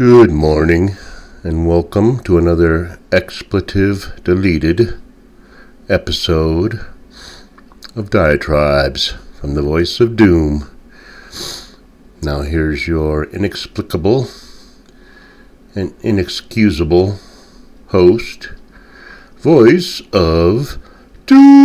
Good morning, and welcome to another expletive deleted episode of Diatribes from the Voice of Doom. Now here's your inexplicable and inexcusable host, Voice of Doom.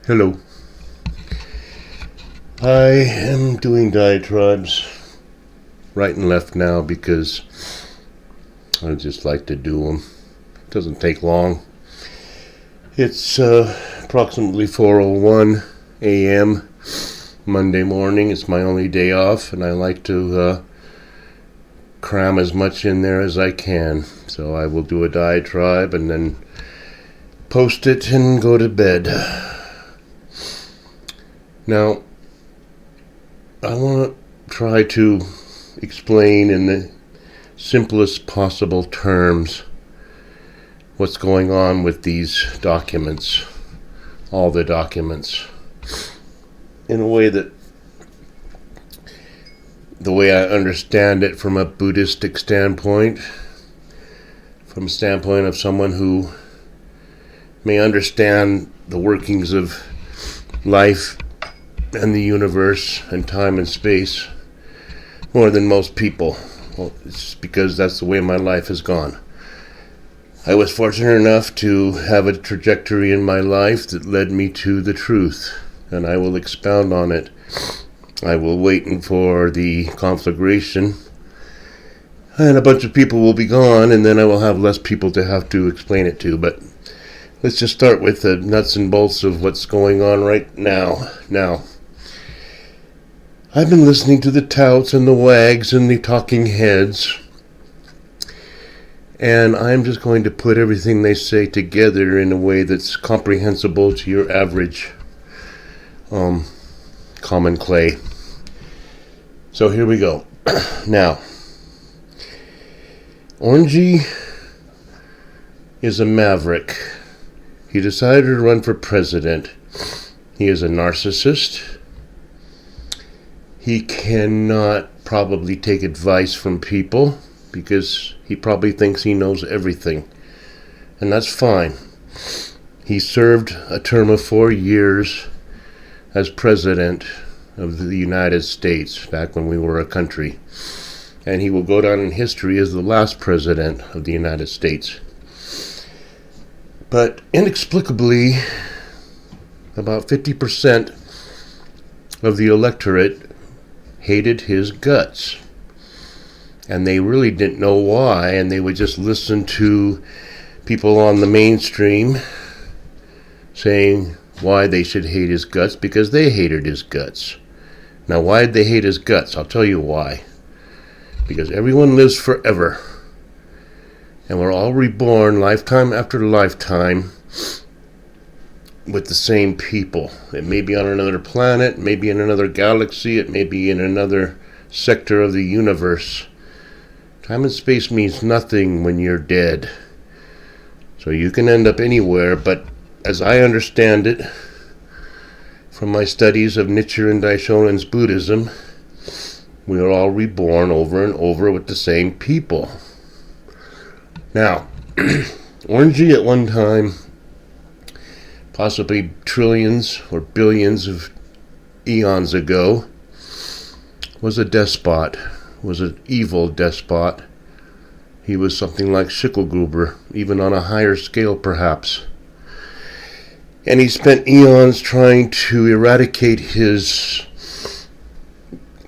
Hello. I am doing diatribes right and left now because I just like to do them. It doesn't take long. It's approximately 4:01 a.m. Monday morning. It's my only day off, and I like to cram as much in there as I can. So I will do a diatribe and then post it and go to bed. Now, I want to try to explain in the simplest possible terms what's going on with these documents, all the documents, in a way that, the way I understand it from a Buddhistic standpoint, from a standpoint of someone who may understand the workings of life and the universe and time and space more than most people. Well, it's because that's the way my life has gone. I was fortunate enough to have a trajectory in my life that led me to the truth, and I will expound on it. I will wait for the conflagration, and a bunch of people will be gone, and then I will have less people to have to explain it to. But let's just start with the nuts and bolts of what's going on right now. Now, I've been listening to the touts and the wags and the talking heads, and I'm just going to put everything they say together in a way that's comprehensible to your average common clay. So here we go. Now, Orangey is a maverick. He decided to run for president. He is a narcissist. He cannot probably take advice from people because he probably thinks he knows everything. And that's fine. He served a term of 4 years as president of the United States back when we were a country. And he will go down in history as the last president of the United States. But inexplicably, about 50% of the electorate hated his guts. And they really didn't know why, and they would just listen to people on the mainstream saying why they should hate his guts, because they hated his guts. Now, why did they hate his guts? I'll tell you why. Because everyone lives forever. And we're all reborn lifetime after lifetime with the same people. It may be on another planet, maybe in another galaxy, it may be in another sector of the universe. Time and space means nothing when you're dead. So you can end up anywhere, but as I understand it, from my studies of Nichiren Daishonin's Buddhism, we are all reborn over and over with the same people. Now, Orangey at one time, possibly trillions or billions of eons ago, was a despot, was an evil despot. He was something like Schicklgruber, even on a higher scale perhaps. And he spent eons trying to eradicate his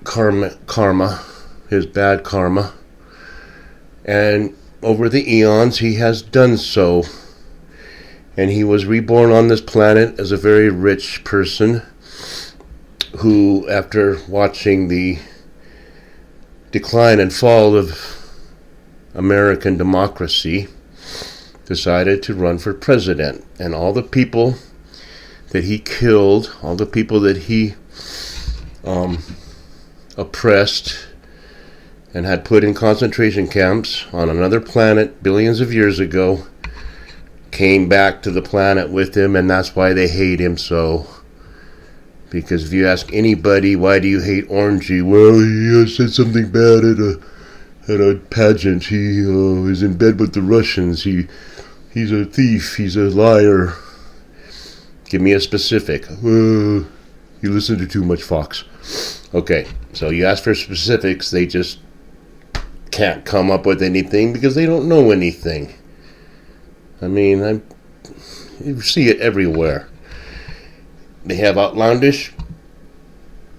karma, his bad karma. And over the eons he has done so. And he was reborn on this planet as a very rich person who, after watching the decline and fall of American democracy, decided to run for president. And all the people that he killed, all the people that he oppressed and had put in concentration camps on another planet billions of years ago, came back to the planet with him, and that's why they hate him so. Because if you ask anybody, why do you hate Orangey? Well, he said something bad at a pageant. He is in bed with the Russians. He's a thief. He's a liar. Give me a specific. You listen to too much Fox. Okay, so you ask for specifics, they just can't come up with anything because they don't know anything. I mean, you see it everywhere. They have outlandish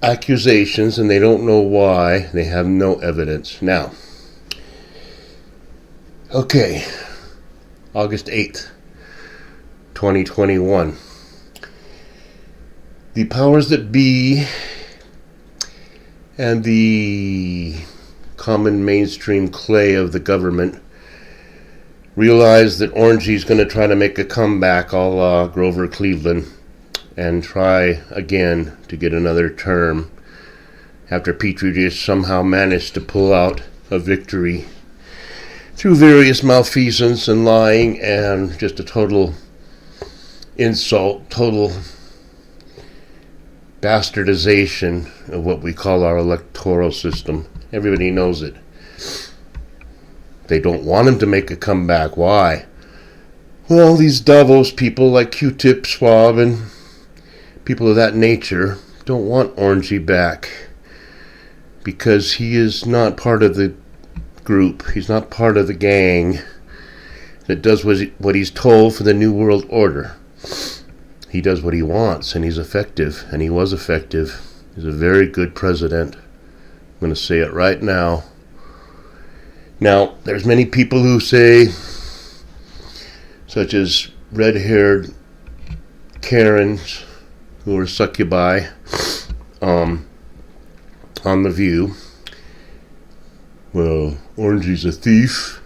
accusations and they don't know why. They have no evidence. Now, okay, August 8th, 2021. The powers that be and the common mainstream clay of the government realize that Orangey's going to try to make a comeback a la Grover Cleveland and try again to get another term after Petri dish somehow managed to pull out a victory through various malfeasance and lying and just a total insult, total bastardization of what we call our electoral system. Everybody knows it. They don't want him to make a comeback. Why? Well, these Davos people like Q-Tip, Schwab, and people of that nature don't want Orangey back because he is not part of the group. He's not part of the gang that does what he's told for the New World Order. He does what he wants, and he's effective, and he was effective. He's a very good president. I'm going to say it right now. Now, there's many people who say, such as red-haired Karens who are succubi on The View, well, Orangey's a thief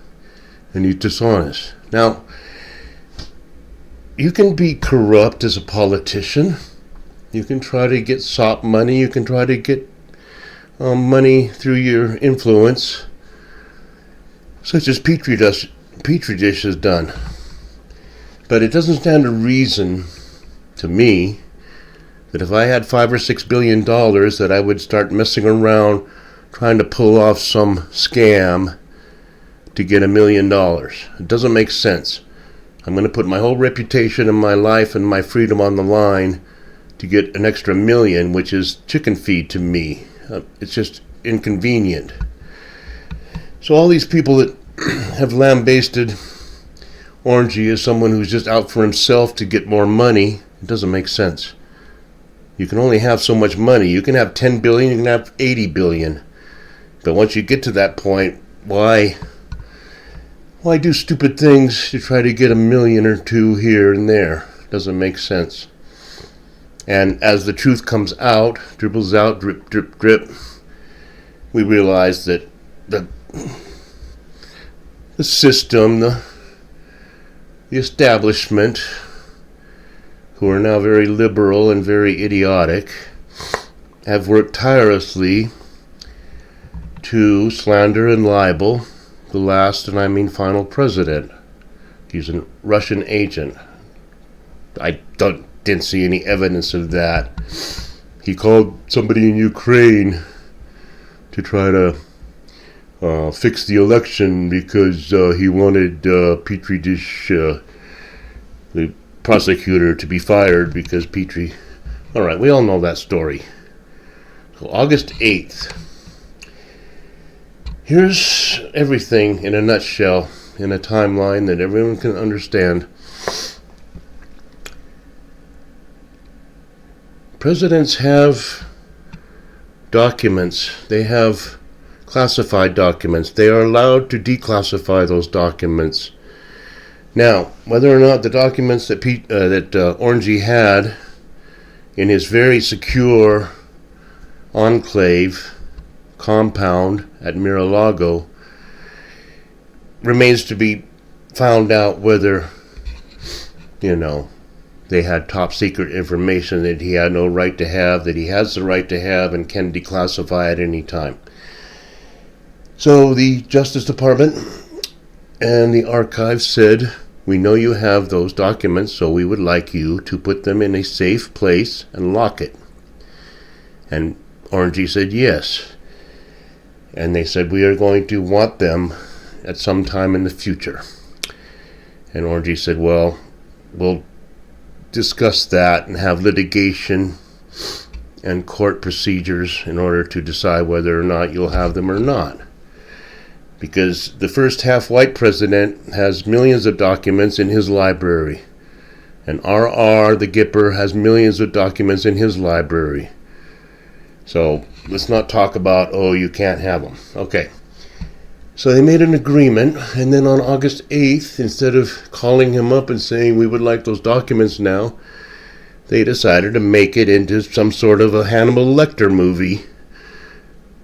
and he's dishonest. Now, you can be corrupt as a politician. You can try to get sop money. You can try to get money through your influence, such as Petri dish has done. But it doesn't stand to reason to me that if I had $5 or $6 billion that I would start messing around trying to pull off some scam to get $1 million. It doesn't make sense. I'm going to put my whole reputation and my life and my freedom on the line to get an extra $1 million, which is chicken feed to me. It's just inconvenient. So all these people that have lambasted Orangey as someone who's just out for himself to get more money, it doesn't make sense. You can only have so much money. You can have 10 billion, you can have 80 billion. But once you get to that point, why do stupid things to try to get $1 million or $2 here and there? Doesn't make sense. And as the truth comes out, dribbles out, drip, drip, drip, we realize that the system, the establishment, who are now very liberal and very idiotic, have worked tirelessly to slander and libel the last, and I mean final, president. He's a Russian agent. I didn't see any evidence of that. He called somebody in Ukraine to try to fix the election because he wanted Petri dish, the prosecutor, to be fired because Petri... All right, we all know that story. So August 8th. Here's everything in a nutshell, in a timeline that everyone can understand. Presidents have documents. They have classified documents. They are allowed to declassify those documents. Now, whether or not the documents that Orangey had in his very secure enclave compound at Mar-a-Lago remains to be found out, whether, they had top secret information that he had no right to have, that he has the right to have and can declassify at any time. So the Justice Department and the archives said we know you have those documents, so we would like you to put them in a safe place and lock it. And Orangey said yes. And they said, we are going to want them at some time in the future. And Orangey said, well, we'll discuss that and have litigation and court procedures in order to decide whether or not you'll have them or not. Because the first half-white president has millions of documents in his library. And R.R. the Gipper has millions of documents in his library. So let's not talk about, oh, you can't have them. Okay. So they made an agreement, and then on August 8th, instead of calling him up and saying, we would like those documents now, they decided to make it into some sort of a Hannibal Lecter movie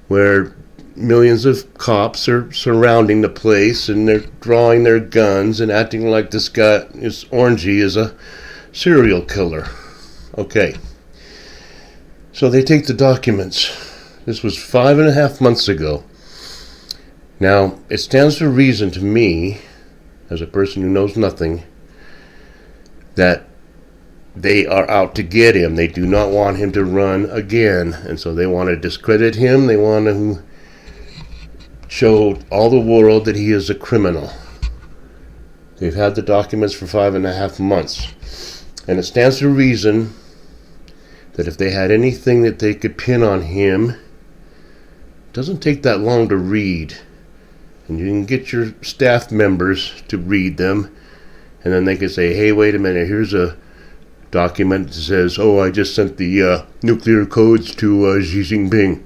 where millions of cops are surrounding the place and they're drawing their guns and acting like this guy, this Orangey, is a serial killer. Okay. So they take the documents. This was 5.5 months ago. Now, it stands to reason to me, as a person who knows nothing, that they are out to get him. They do not want him to run again. And so they want to discredit him. They want to show all the world that he is a criminal. They've had the documents for 5.5 months. And it stands to reason that if they had anything that they could pin on him, it doesn't take that long to read. And you can get your staff members to read them, and then they can say, hey, wait a minute, here's a document that says, oh, I just sent the nuclear codes to Xi Jinping.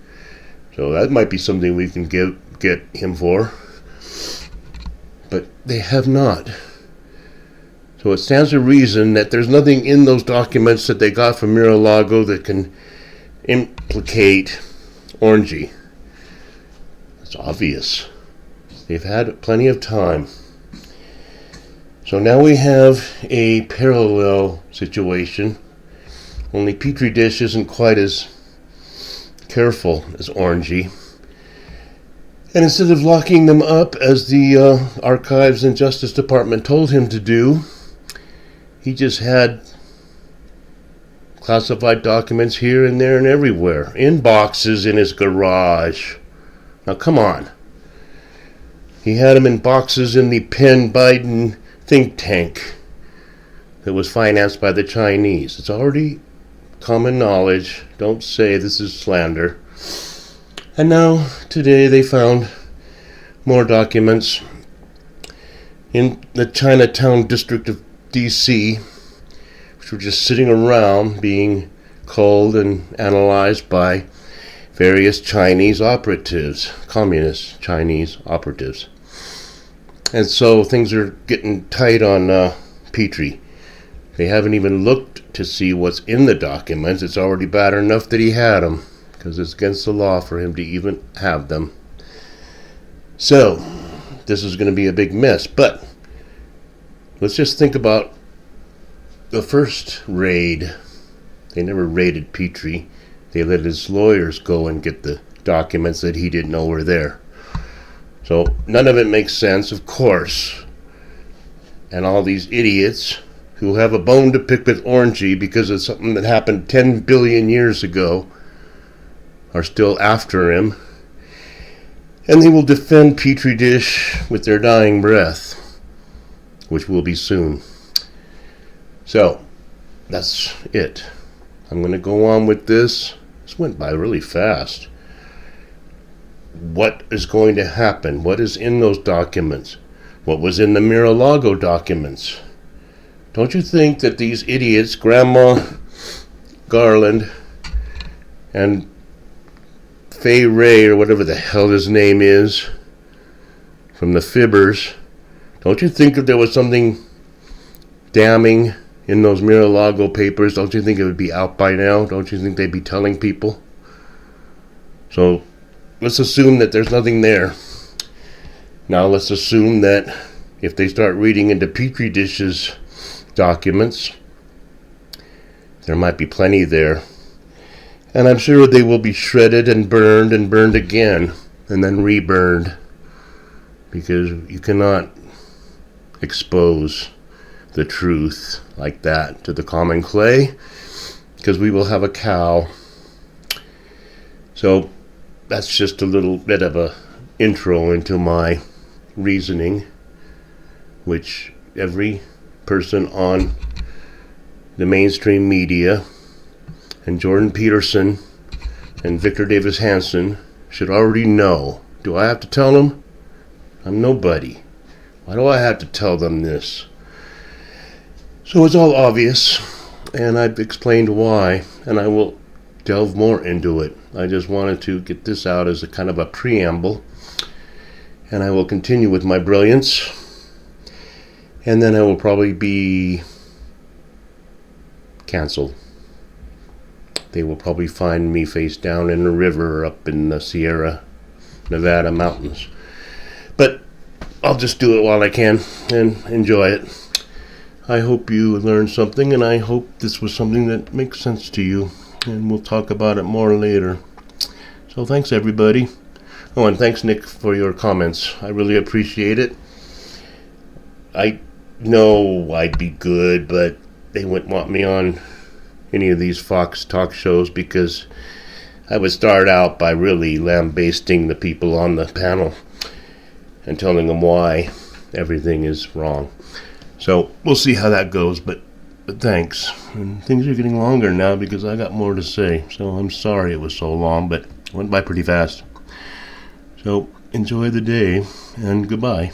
So that might be something we can get him for. But they have not. So it stands to reason that there's nothing in those documents that they got from Mar-a-Lago that can implicate Orangey. It's obvious. They've had plenty of time. So now we have a parallel situation, only Petri Dish isn't quite as careful as Orangey. And instead of locking them up as the Archives and Justice Department told him to do, he just had classified documents here and there and everywhere, in boxes in his garage. Now come on. He had them in boxes in the Penn Biden think tank that was financed by the Chinese. It's already common knowledge. Don't say this is slander. And now, today, they found more documents in the Chinatown district of D.C., which were just sitting around being culled and analyzed by various Chinese operatives, communist Chinese operatives. And so things are getting tight on Petri. They haven't even looked to see what's in the documents. It's already bad enough that he had them, because it's against the law for him to even have them. So, this is going to be a big mess. But let's just think about the first raid. They never raided Petri. They let his lawyers go and get the documents that he didn't know were there. So none of it makes sense, of course. And all these idiots who have a bone to pick with Orangey because of something that happened 10 billion years ago are still after him. And they will defend Petri Dish with their dying breath, which will be soon. So, that's it. I'm going to go on with this. This went by really fast. What is going to happen? What is in those documents? What was in the Mar-a-Lago documents? Don't you think that these idiots, Grandma Garland and Fay Ray, or whatever the hell his name is, from the Fibbers, don't you think if there was something damning in those Mar-a-Lago papers, don't you think it would be out by now? Don't you think they'd be telling people? So let's assume that there's nothing there. Now let's assume that if they start reading into Petri Dish's documents, there might be plenty there. And I'm sure they will be shredded and burned again, and then reburned. Because you cannot expose the truth like that to the common clay, because we will have a cow. So that's just a little bit of a intro into my reasoning, which every person on the mainstream media and Jordan Peterson and Victor Davis Hanson should already know. Do I have to tell them? I'm nobody. Why do I have to tell them this? So it's all obvious, and I've explained why, and I will delve more into it. I just wanted to get this out as a kind of a preamble, and I will continue with my brilliance, and then I will probably be canceled. They will probably find me face down in a river up in the Sierra Nevada mountains. But I'll just do it while I can and enjoy it. I hope you learned something, and I hope this was something that makes sense to you, and we'll talk about it more later. So thanks, everybody. Oh, and thanks, Nick, for your comments. I really appreciate it. I know I'd be good, but they wouldn't want me on any of these Fox talk shows because I would start out by really lambasting the people on the panel and telling them why everything is wrong. So we'll see how that goes, but thanks. And things are getting longer now because I got more to say. So I'm sorry it was so long, but it went by pretty fast. So enjoy the day, and goodbye.